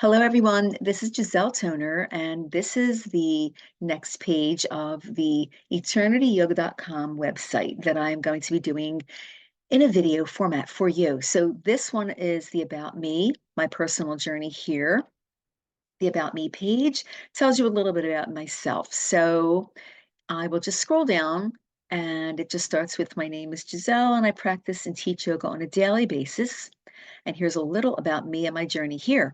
Hello, everyone. This is Giselle Toner, and this is the next page of the eternityyoga.com website that I'm going to be doing in a video format for you. So this one is the About Me, my personal journey here. The About Me page tells you a little bit about myself. So I will just scroll down, and it just starts with my name is Giselle, and I practice and teach yoga on a daily basis. And here's a little about me and my journey here.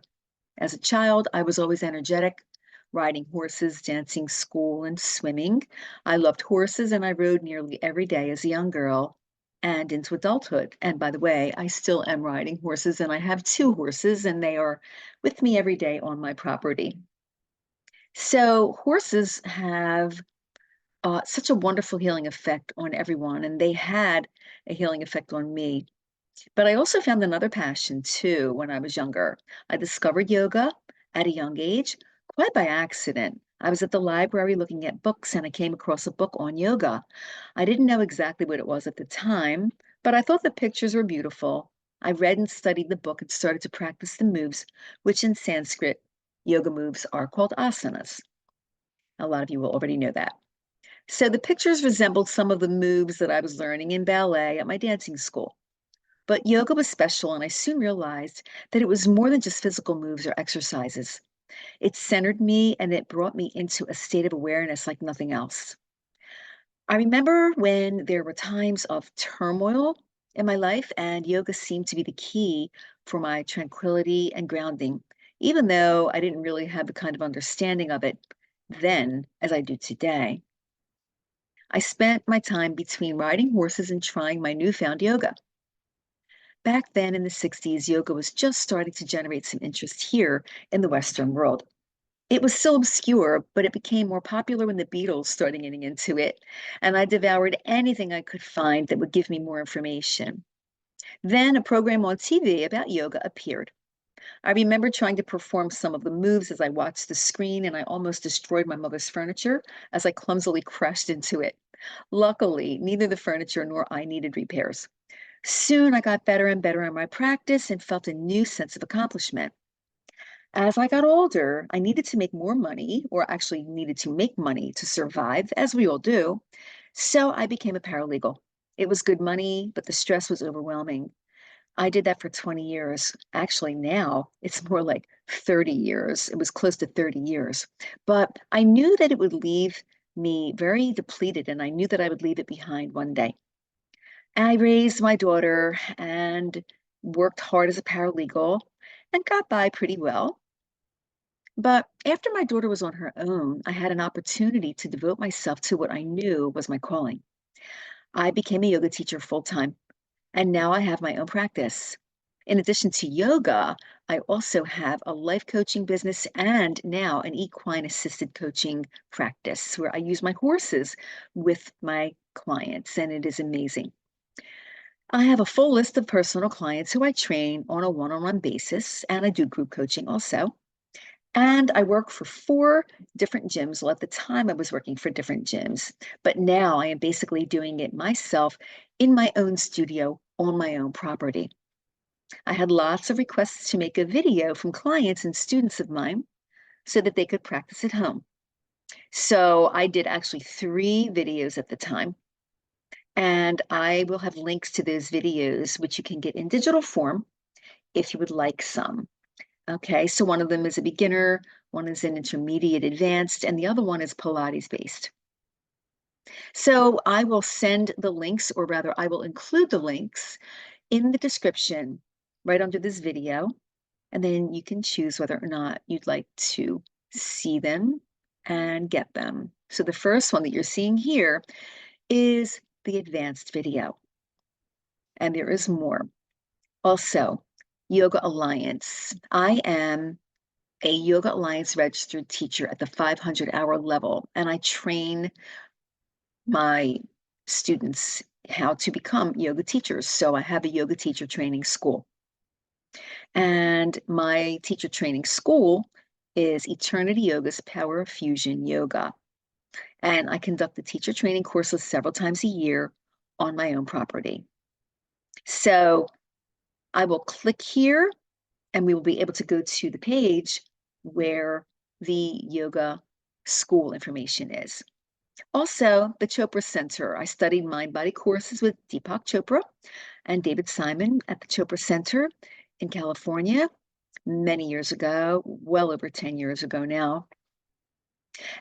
As a child, I was always energetic, riding horses, dancing, school, and swimming. I loved horses and I rode nearly every day as a young girl and into adulthood. And by the way, I still am riding horses and I have two horses and they are with me every day on my property. So horses have such a wonderful healing effect on everyone, and they had a healing effect on me. But I also found another passion too when I was younger. I discovered yoga at a young age, quite by accident. I was at the library looking at books and I came across a book on yoga. I didn't know exactly what it was at the time, but I thought the pictures were beautiful. I read and studied the book and started to practice the moves, which in Sanskrit, yoga moves are called asanas. A lot of you will already know that. So the pictures resembled some of the moves that I was learning in ballet at my dancing school. But yoga was special, and I soon realized that it was more than just physical moves or exercises. It centered me and it brought me into a state of awareness like nothing else. I remember when there were times of turmoil in my life, and yoga seemed to be the key for my tranquility and grounding, even though I didn't really have the kind of understanding of it then as I do today. I spent my time between riding horses and trying my newfound yoga. Back then in the 60s, yoga was just starting to generate some interest here in the Western world. It was still obscure, but it became more popular when the Beatles started getting into it, and I devoured anything I could find that would give me more information. Then a program on TV about yoga appeared. I remember trying to perform some of the moves as I watched the screen, and I almost destroyed my mother's furniture as I clumsily crashed into it. Luckily, neither the furniture nor I needed repairs. Soon I got better and better in my practice and felt a new sense of accomplishment. As I got older, I needed to make more money, or actually needed to make money to survive, as we all do. So I became a paralegal. It was good money, but the stress was overwhelming. I did that for 20 years. Actually, now it's more like 30 years. It was close to 30 years. But I knew that it would leave me very depleted, and I knew that I would leave it behind one day. I raised my daughter and worked hard as a paralegal and got by pretty well. But after my daughter was on her own, I had an opportunity to devote myself to what I knew was my calling. I became a yoga teacher full time, and now I have my own practice. In addition to yoga, I also have a life coaching business and now an equine assisted coaching practice where I use my horses with my clients, and it is amazing. I have a full list of personal clients who I train on a one-on-one basis, and I do group coaching also. And I work for four different gyms. Well, at the time, I was working for different gyms, but now I am basically doing it myself in my own studio on my own property. I had lots of requests to make a video from clients and students of mine so that they could practice at home. So I did actually 3 videos at the time. And I will have links to those videos, which you can get in digital form if you would like some. Okay, so one of them is a beginner, one is an intermediate advanced, and the other one is Pilates based. So I will send the links, or rather, I will include the links in the description right under this video, and then you can choose whether or not you'd like to see them and get them. So the first one that you're seeing here is the advanced video, and there is more. Also, Yoga Alliance. I am a Yoga Alliance registered teacher at the 500-hour level, and I train my students how to become yoga teachers. So I have a yoga teacher training school. And my teacher training school is Eternity Yoga's Power of Fusion Yoga. And I conduct the teacher training courses several times a year on my own property. So I will click here And we will be able to go to the page where the yoga school information is. Also, the Chopra Center. I studied mind body courses with Deepak Chopra and David Simon at the Chopra Center in California many years ago, well over 10 years ago now.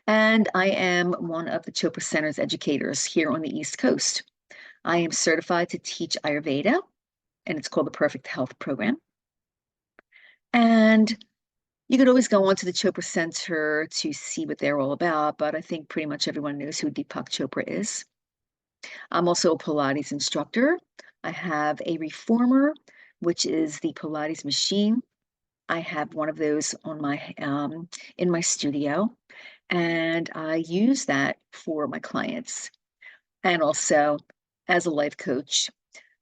And I am one of the Chopra Center's educators here on the East Coast. I am certified to teach Ayurveda, and it's called the Perfect Health Program. And you could always go onto the Chopra Center to see what they're all about, but I think pretty much everyone knows who Deepak Chopra is. I'm also a Pilates instructor. I have a reformer, which is the Pilates machine. I have one of those on my in my studio, and I use that for my clients. And also as a life coach.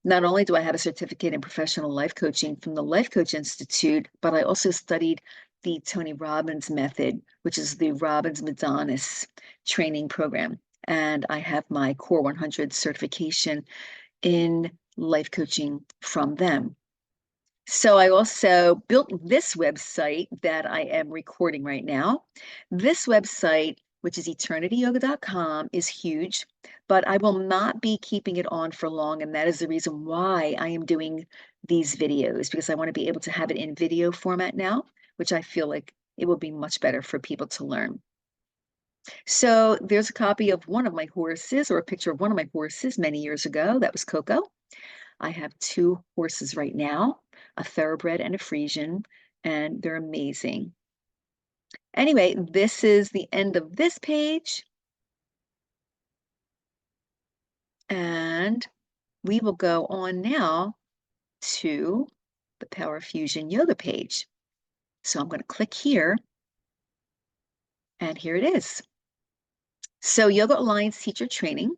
Not only do I have a certificate in professional life coaching from the Life Coach Institute, but I also studied the Tony Robbins method, which is the Robbins Madonnas training program. And I have my Core 100 certification in life coaching from them. So I also built this website that I am recording right now. This website, which is eternityyoga.com, is huge, but I will not be keeping it on for long. And that is the reason why I am doing these videos, because I want to be able to have it in video format now, which I feel like it will be much better for people to learn. So there's a copy of one of my horses, or a picture of one of my horses many years ago. That was Coco. I have two horses right now, a thoroughbred and a Frisian, and they're amazing. Anyway, this is the end of this page. And we will go on now to the Power Fusion Yoga page. So I'm going to click here, and here it is. So Yoga Alliance teacher training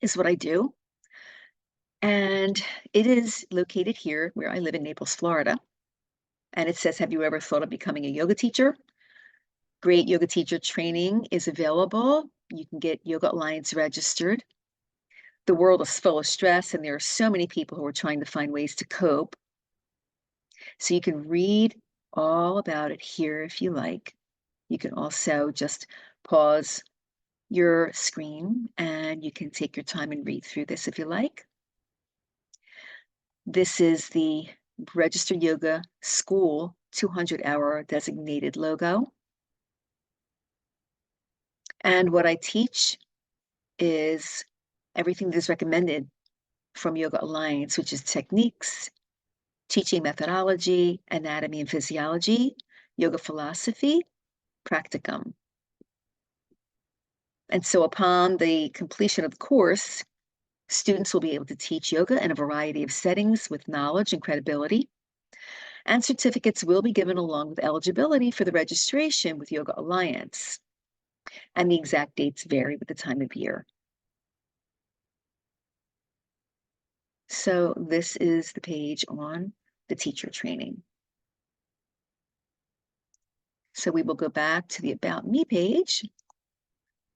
is what I do. And it is located here where I live in Naples, Florida. And it says, have you ever thought of becoming a yoga teacher? Great yoga teacher training is available. You can get Yoga Alliance registered. The world is full of stress, and there are so many people who are trying to find ways to cope. So you can read all about it here if you like. You can also just pause your screen, and you can take your time and read through this if you like. This is the Registered Yoga School 200-hour designated logo. And what I teach is everything that is recommended from Yoga Alliance, which is techniques, teaching methodology, anatomy and physiology, yoga philosophy, practicum. And so upon the completion of the course, students will be able to teach yoga in a variety of settings with knowledge and credibility. And certificates will be given along with eligibility for the registration with Yoga Alliance. And the exact dates vary with the time of year. So this is the page on the teacher training. So we will go back to the About Me page,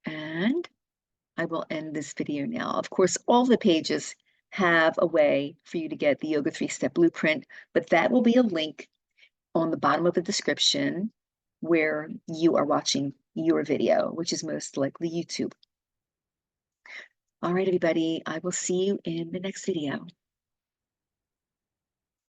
and I will end this video now. Of course, all the pages have a way for you to get the Yoga 3-Step Blueprint, but that will be a link on the bottom of the description where you are watching your video, which is most likely YouTube. All right, everybody, I will see you in the next video.